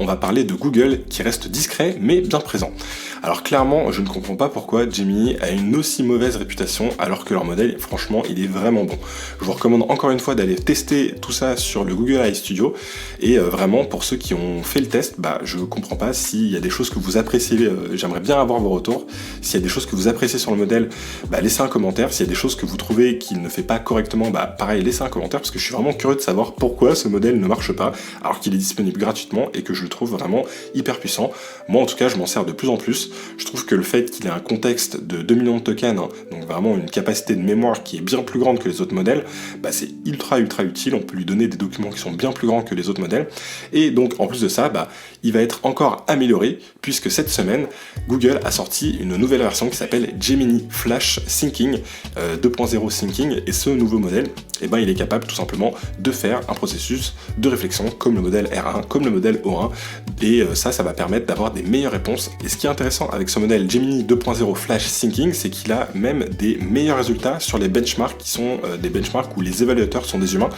on va parler de Google qui reste discret mais bien présent. Alors clairement, je ne comprends pas pourquoi Gemini a une aussi mauvaise réputation alors que leur modèle, franchement, il est vraiment bon. Je vous recommande encore une fois d'aller tester tout ça sur le Google AI Studio et vraiment pour ceux qui ont fait le test, je comprends pas s'il y a des choses que vous appréciez, j'aimerais bien avoir vos retours. S'il y a des choses que vous appréciez sur le modèle, laissez un commentaire. S'il y a des choses que vous trouvez qu'il ne fait pas correctement, pareil, laissez un commentaire parce que je suis vraiment curieux de savoir pourquoi ce modèle ne marche pas alors qu'il est disponible gratuitement et que je le trouve vraiment hyper puissant. Moi en tout cas, je m'en sers de plus en plus. Je trouve que le fait qu'il ait un contexte de 2 millions de tokens, donc vraiment une capacité de mémoire qui est bien plus grande que les autres modèles, c'est ultra utile. On peut lui donner des documents qui sont bien plus grands que les autres modèles. Et donc en plus de ça, il va être encore amélioré puisque cette semaine, Google a sorti une nouvelle version qui s'appelle Gemini Flash Thinking 2.0 Thinking, et ce nouveau modèle, il est capable tout simplement de faire un processus de réflexion comme le modèle R1, comme le modèle O1, et ça va permettre d'avoir des meilleures réponses. Et ce qui est intéressant avec ce modèle Gemini 2.0 Flash Thinking, c'est qu'il a même des meilleurs résultats sur les benchmarks qui sont des benchmarks où les évaluateurs sont des humains.